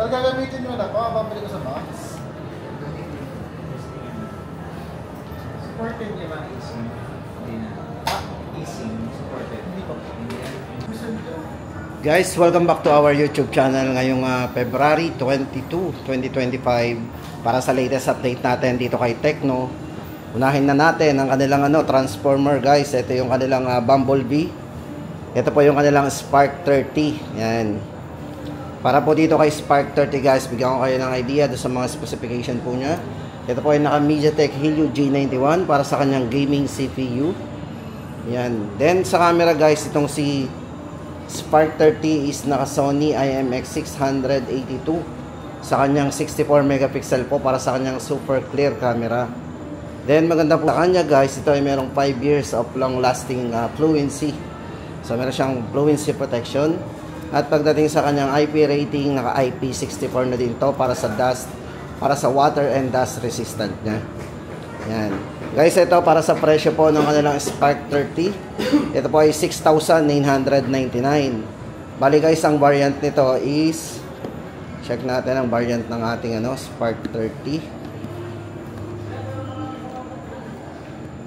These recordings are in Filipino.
Pag gagamitin nyo na, papapili ko sa box. Supported niya ba? Hindi na. Easing supported. Hindi pa. Guys, welcome back to our YouTube channel ngayong February 22, 2025 para sa latest update natin dito kay Tecno. Unahin na natin ang kanilang transformer, guys. Ito yung kanilang Bumblebee. Ito po yung kanilang Spark 30. Yan. Para po dito kay Spark 30, guys, bigyan ko kayo ng idea sa mga specification po niya. Ito po ay naka MediaTek Helio G91 para sa kanyang gaming CPU. Yan. Then sa camera, guys, itong si Spark 30 is naka Sony IMX682 sa kanyang 64 megapixel po para sa kanyang super clear camera. Then maganda po sa kanya, guys, ito ay merong 5 years of long lasting fluency. So meron siyang fluency protection. At pagdating sa kanyang IP rating, naka IP64 na din to para sa dust, para sa water and dust resistant niya. Yan. Guys, ito para sa presyo po ng kanilang Spark 30. Ito po ay 6,999. Bali, guys, ang variant nito is, check natin ang variant ng ating Spark 30.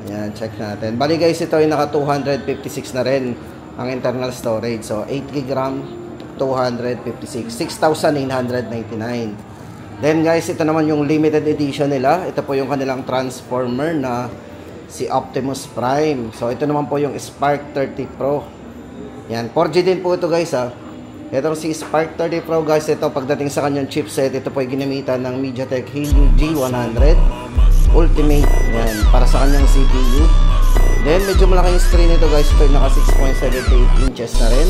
Ayan, check natin. Bali, guys, ito ay naka 256 na rin ang internal storage. So 8GB RAM, 256, 6,999. Then, guys, ito naman yung limited edition nila. Ito po yung kanilang transformer na si Optimus Prime. So ito naman po yung Spark 30 Pro. Yan, 4G din po ito, guys, ha. Itong si Spark 30 Pro, guys, ito pagdating sa kanyang chipset, ito po ay ginamitan ng MediaTek Helio G100 Ultimate. Yan, para sa kanyang CPU. Then, medyo malaki yung screen nito, guys. Ito ay naka 6.78 inches na rin.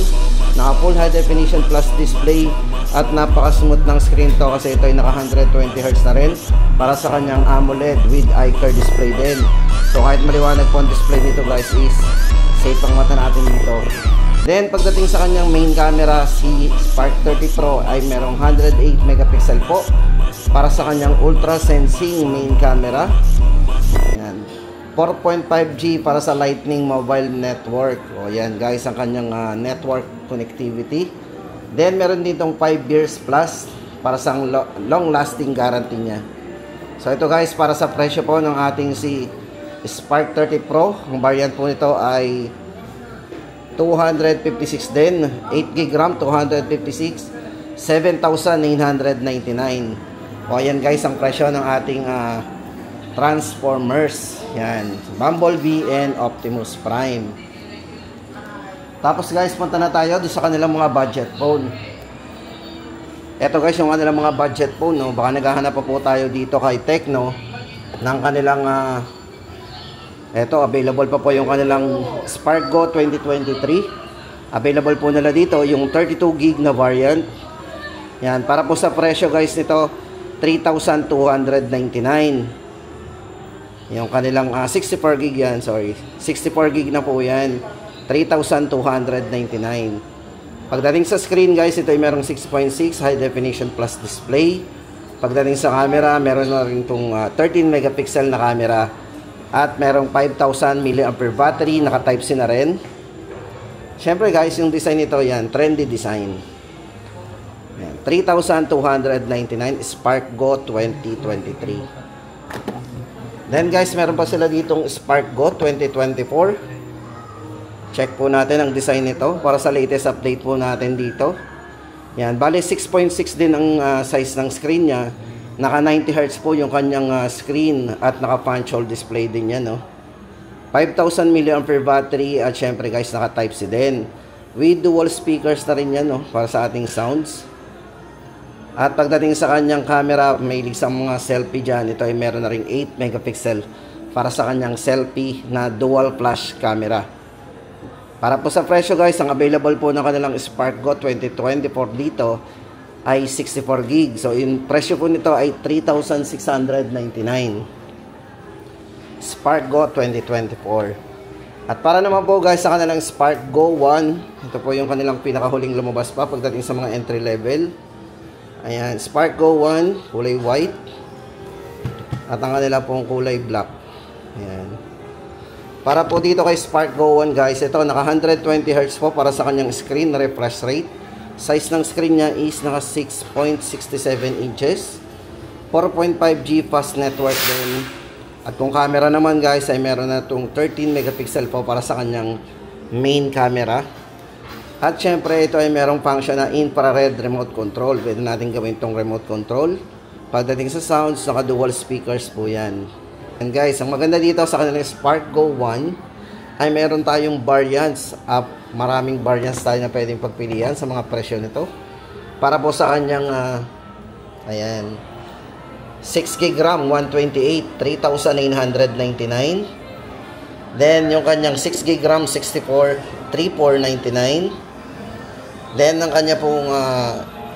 Naka full high definition plus display. At napaka-smooth ng screen to kasi ito ay naka 120Hz na rin. Para sa kanyang AMOLED with iCar display din. So, kahit maliwanag po ang display nito, guys, is safe ang mata natin dito. Then, pagdating sa kanyang main camera, si Spark 30 Pro ay merong 108 megapixel po. Para sa kanyang ultra sensing main camera. Yan. 4.5G para sa Lightning Mobile Network. O yan, guys, ang kanyang network connectivity. Then meron ditong 5 years plus para sa long lasting guarantee niya. So ito, guys, para sa presyo po ng ating si Spark 30 Pro. Ang variant po nito ay 256 din. 8GB RAM, 256, 7,999. O yan, guys, ang presyo ng ating Transformers. Yan, Bumblebee and Optimus Prime. Tapos, guys, punta na tayo doon sa kanilang mga budget phone. Eto, guys, yung kanilang mga budget phone, no? Baka naghahanap pa po tayo dito kay Tecno ng kanilang eto, available pa po yung kanilang Spark Go 2023. Available po nila dito yung 32GB na variant. Yan, para po sa presyo, guys, nito 3,299. Yung kanilang 64GB yan, sorry. 64GB na po yan. 3,299. Pagdating sa screen, guys, ito ay merong 6.6 high definition plus display. Pagdating sa camera, meron na rin itong 13 megapixel na camera. At merong 5,000 mAh battery. Naka Type-C na rin. Syempre, guys, yung design nito, yan, trendy design. Yan, 3,299 Spark Go 2023. Then, guys, meron pa sila ditong Spark Go 2024. Check po natin ang design nito para sa latest update po natin dito. Yan, bali 6.6 din ang size ng screen niya. Naka 90Hz po yung kanyang screen at naka punch hole display din yan, no? 5,000 mAh battery at syempre, guys, naka Type-C din. With dual speakers na rin yan, no? Para sa ating sounds. At pagdating sa kanyang camera, may isang mga selfie dyan. Ito ay meron na ring 8 megapixel para sa kanyang selfie na dual flash camera. Para po sa presyo, guys, ang available po ng kanilang Spark Go 2024 dito ay 64GB. So, yung presyo po nito ay 3,699. Spark Go 2024. At para naman po, guys, sa kanilang Spark Go 1, ito po yung kanilang pinakahuling lumabas pa pagdating sa mga entry level. Ayan, Spark Go 1, kulay white. At ang kanila pong kulay black. Ayan. Para po dito kay Spark Go 1, guys, ito naka 120Hz po para sa kanyang screen refresh rate. Size ng screen niya is naka 6.67 inches. 4.5G fast network din. At kung camera naman guys ay meron na itong 13 megapixel po para sa kanyang main camera. At syempre ito ay merong function na infrared remote control. Pwede natin gawin itong remote control. Pagdating sa sounds, naka dual speakers po yan. And guys, ang maganda dito sa kanilang Spark Go 1 ay meron tayong variants. Maraming variants tayo na pwedeng pagpilian sa mga presyo nito. Para po sa kanyang ayan, 6GB RAM, 128, 3,999. Then, yung kanyang 6GB RAM, 64, 3,499. Then, ang kanya pong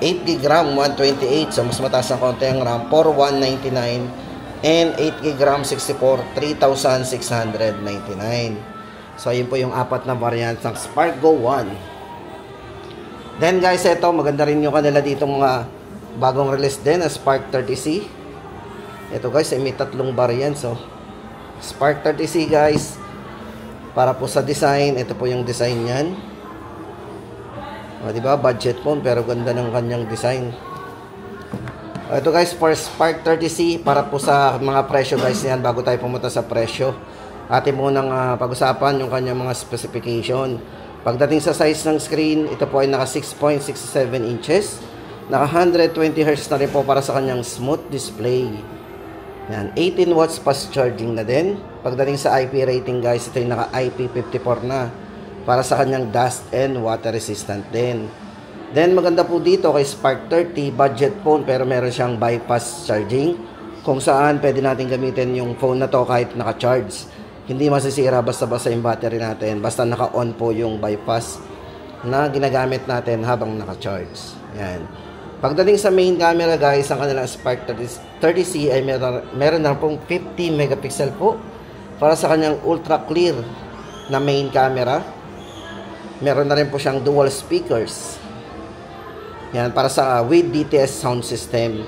8GB RAM, 128. So, mas mataas ng konti ang RAM, 4,199. And 8GB RAM, 64, 3,699. So, ayun po yung apat na variant ng Spark Go 1. Then, guys, ito, maganda rin yung kanila dito mga bagong release din na Spark 30C. Ito guys, ay may tatlong variant. So, Spark 30C guys. Para po sa design, ito po yung design niyan. O, diba? Budget phone, pero ganda ng kanyang design. Ito guys, for Spark 30C, para po sa mga presyo guys yan, bago tayo pumunta sa presyo. Atin munang pag-usapan yung kanyang mga specification. Pagdating sa size ng screen, ito po ay naka 6.67 inches. Naka 120Hz na rin po para sa kanyang smooth display. Yan, 18 watts fast charging na din. Pagdating sa IP rating guys, ito yung naka IP54 na para sa kanyang dust and water resistant din. Then maganda po dito kay Spark 30, budget phone pero meron siyang bypass charging. Kung saan pwede natin gamitin yung phone na to kahit naka-charge. Hindi masisira basta-basta yung battery natin. Basta naka-on po yung bypass na ginagamit natin habang naka-charge. Yan. Pagdating sa main camera guys, ang kanilang Spark 30C ay meron na pong 50 megapixel po para sa kanyang ultra clear na main camera. Meron na rin po siyang dual speakers. Yan, para sa with DTS sound system.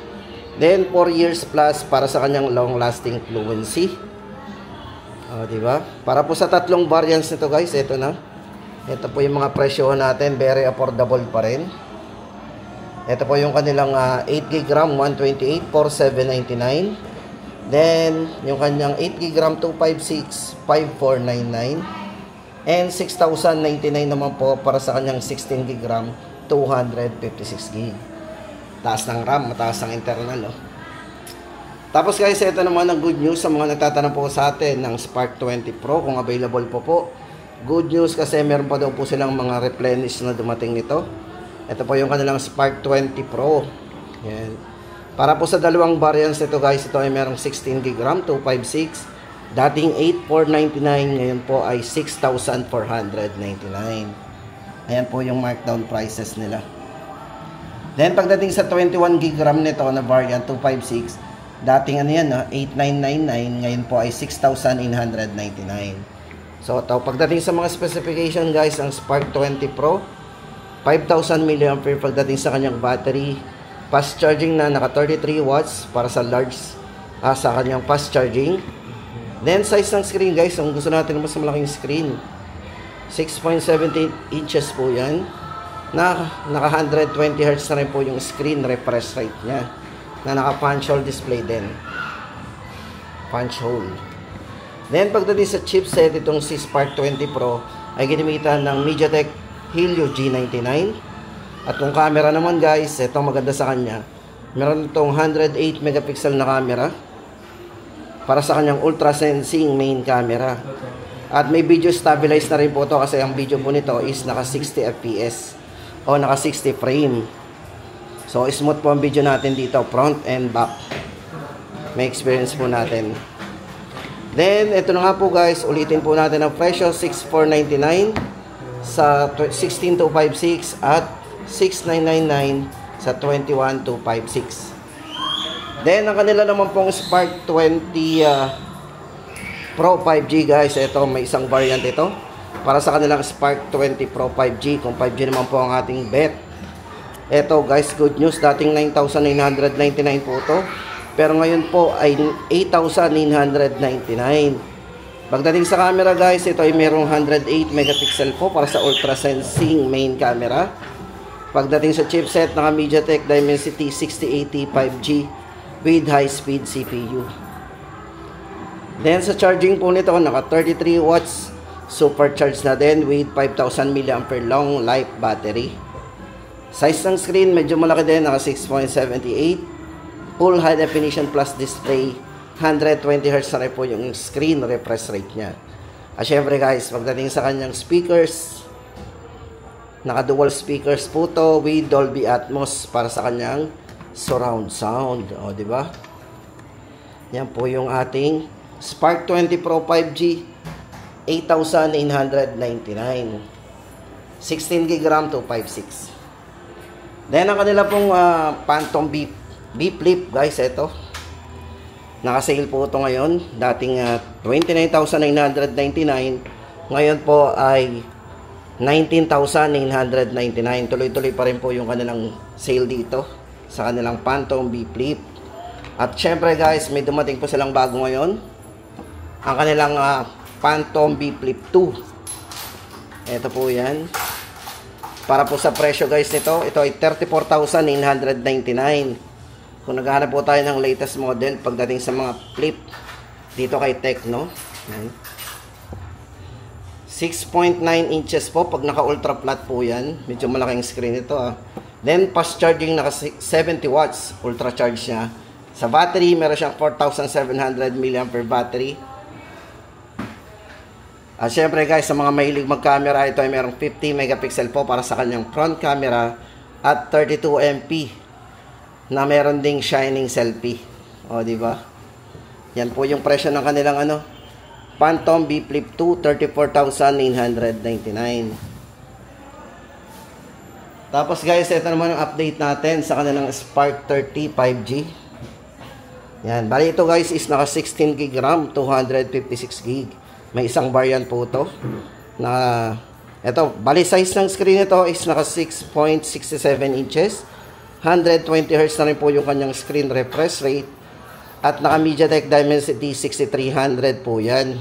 Then 4 years plus para sa kanyang long lasting fluency. Diba? Para po sa tatlong variants nito guys, ito na. Ito po yung mga presyo natin, very affordable pa rin. Ito po yung kanilang 8GB RAM, 128, 4,799. Then, yung kanyang 8GB RAM, 256, 5,499. And 6,099 naman po para sa kanyang 16GB RAM, 256GB. Taas ng RAM, mataas ang internal. Tapos guys, ito naman ang good news sa mga nagtatanong po sa atin ng Spark 20 Pro kung available po. Good news kasi meron pa daw po silang mga replenish na dumating nito. Ito po yung kanilang Spark 20 Pro. Yan. Para po sa dalawang variants nito guys, ito ay merong 16GB RAM, 256. Dating 8,499, ngayon po ay 6,499. Ayan po yung markdown prices nila. Then pagdating sa 21GB RAM nito na variant 256, dating ano yan, 8,999, ngayon po ay 6,899. So ito, pagdating sa mga specification guys, ang Spark 20 Pro, 5,000 mAh pagdating sa kanyang battery. Fast charging na, naka 33 watts para sa large, sa kanyang fast charging. Then size ng screen guys, kung gusto natin mas malaking screen, 6.17 inches po yan. Naka 120Hz na rin po yung screen refresh rate nya, na naka punch hole display din. Punch hole. Then pagdating sa chipset, itong si Spark 20 Pro ay ginamitan ng MediaTek Helio G99. At kung camera naman guys, ito maganda sa kanya. Meron itong 108 megapixel na camera para sa kanyang ultra sensing main camera. At may video stabilize na rin po ito kasi ang video po nito is naka 60 fps o naka 60 frame. So smooth po ang video natin dito, front and back. May experience po natin. Then ito na nga po guys, ulitin po natin ang presyo, 6,499 sa 16,256 at 6,999 sa 21,256. Then ang kanila naman pong Spark 20 Pro 5G guys, ito may isang variant ito para sa kanilang Spark 20 Pro 5G. Kung 5G naman po ang ating bet, ito guys, good news, dating 9,999 po ito, pero ngayon po ay 8,999. Pagdating sa camera guys, ito ay merong 108 megapixel po para sa ultra sensing main camera. Pagdating sa chipset, naka MediaTek Dimensity 6080 5G with high-speed CPU. Then sa charging po nito, naka 33 watts supercharged na din with 5000 mAh long life battery. Size ng screen, medyo malaki din, naka 6.78. Full high definition plus display. 120Hz na rin po yung screen refresh rate niya. At syempre guys, pagdating sa kanyang speakers, naka dual speakers po to with Dolby Atmos para sa kanyang surround sound. O, di ba? Yan po yung ating Spark 20 Pro 5G 8,999. 16GB RAM 256. Then ang kanila pong Phantom B Flip guys, ito. Naka-sale po ito ngayon. Dating 29,999. Ngayon po ay 19,999. Tuloy-tuloy pa rin po yung kanilang sale dito sa kanilang Phantom B Flip. At syempre guys, may dumating po silang bago ngayon. Ang kanilang Phantom B Flip 2. Ito po yan. Para po sa presyo guys nito, ito ay 34,999. Kung naghahanap po tayo ng latest model pagdating sa mga flip dito kay Tecno. 6.9 inches po pag naka ultra flat po yan. Medyo malaking screen ito Then fast charging, naka 70 watts ultra charge niya. Sa battery, meron siyang 4,700 mAh battery. At syempre guys, sa mga mahilig mag-camera, ito ay merong 50 megapixel po para sa kanyang front camera at 32 MP na meron ding shining selfie. O, di ba? Yan po yung presyo ng kanilang Phantom B Flip 2, 34,999. Tapos guys, ito naman ang update natin sa kanilang Spark 30 5G. Yan, bali ito guys is naka 16GB RAM, 256GB. May isang variant po ito na ito, bali size ng screen nito is naka 6.67 inches. 120Hz na rin po yung kanyang screen refresh rate. At naka MediaTek Dimensity 6300 po yan.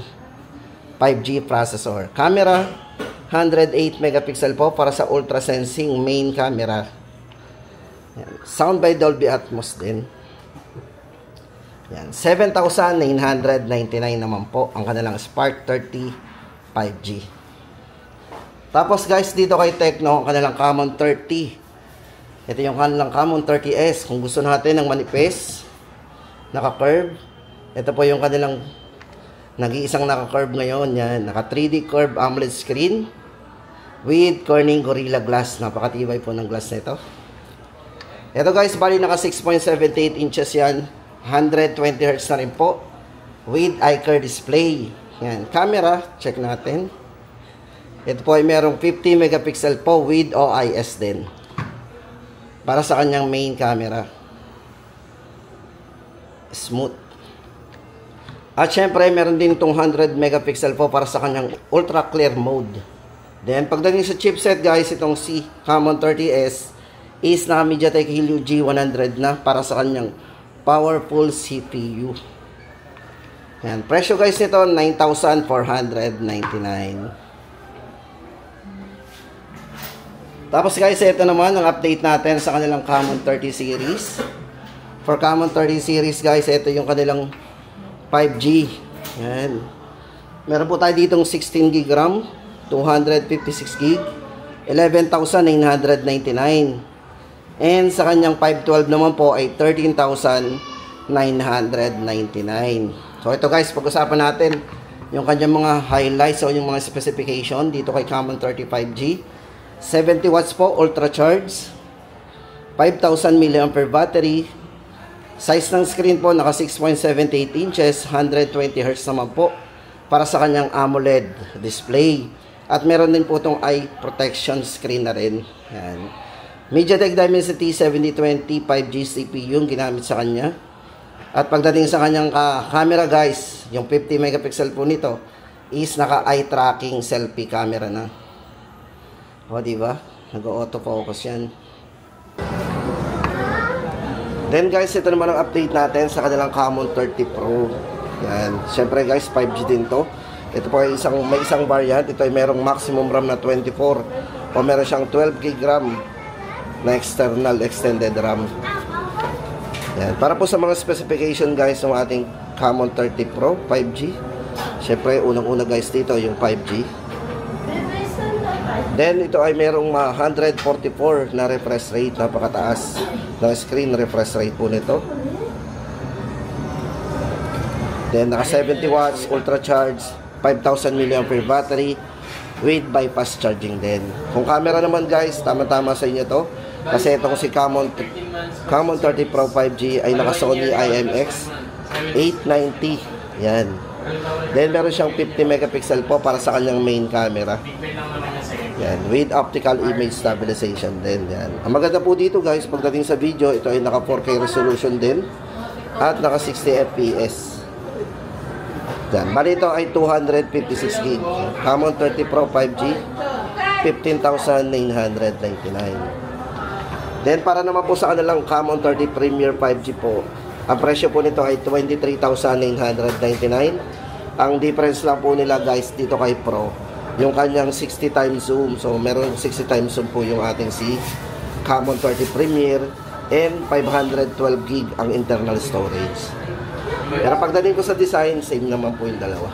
5G processor. Camera, 108 megapixel po para sa ultra sensing main camera. Yan. Sound by Dolby Atmos din. Yan, 7,999 naman po ang kanilang Spark 30 5G. Tapos guys, dito kay Tecno, ang kanilang Common 30. Ito yung kanilang Common 30S. Kung gusto natin ng manifest, naka-curve, ito po yung kanilang nag-iisang naka-curve ngayon. Yan, naka 3D curve AMOLED screen with Corning Gorilla Glass. Napakatibay po ng glass nito. Ito guys, bali naka 6.78 inches yan. 120Hz na rin po with iCar display. Yan, camera, check natin. Ito po ay merong 50 megapixel po with OIS din para sa kanyang main camera. Smooth. At syempre meron din itong 100 megapixel po para sa kanyang ultra clear mode. Then pagdating sa chipset guys, itong si Common 30S is na MediaTek Helio G100 na para sa kanyang powerful CPU. Yan, presyo guys nito 9,499. Tapos guys, ito naman ang update natin sa kanilang Common 30 series. For Common 30 series guys, ito yung kanilang 5G. Yan. Meron po tayo ditong 16GB RAM, 256GB, 11,999. And sa kanyang 512 naman po ay 13,999. So ito guys, pag-usapan natin yung kanyang mga highlights o yung mga specification dito kay Common 35G. 70 watts po, ultra charge. 5,000 mAh battery. Size ng screen po, naka 6.78 inches. 120Hz naman po para sa kanyang AMOLED display. At meron din po itong eye protection screen na rin. Yan. MediaTek Dimensity 7020 5G CPU yung ginamit sa kanya. At pagdating sa kanyang camera guys, yung 50 megapixel po nito is naka eye tracking selfie camera na. O diba? Nag-auto focus yan. Then guys, ito naman ang update natin sa kanilang Common 30 Pro. Yan. Siyempre guys, 5G din to. Ito po ay may isang variant. Ito ay merong maximum RAM na 24 o meron siyang 12GB RAM na external extended RAM. Yan. Para po sa mga specification guys ng ating Camon 30 Pro 5G. Syempre, unang-una guys dito yung 5G. Then, ito ay merong 144 na refresh rate. Napakataas ng screen refresh rate po nito. Then, naka 70 watts, ultra charge, 5,000 mAh battery with bypass charging din. Kung camera naman guys, tama-tama sa inyo to. Kasi ito si Camon 30 Pro 5G ay naka Sony IMX 890. Yan. Then meron siyang 50 megapixel po para sa kanyang main camera. Yan, with optical image stabilization din. Yan. Ang maganda po dito guys, pagdating sa video, ito ay naka 4K resolution din at naka 60 FPS. Yan. Bali ito ay 256 gig. Camon 30 Pro 5G 15,999. Then para naman po sa kanilang Camon 30 Premier 5G po, ang presyo po nito ay 23,999. Ang difference lang po nila guys dito kay Pro, yung kanyang 60 times zoom. So meron 60 times zoom po yung ating si Camon 30 Premier and 512 gig ang internal storage. Pero pagdating ko sa design, same naman po yung dalawa.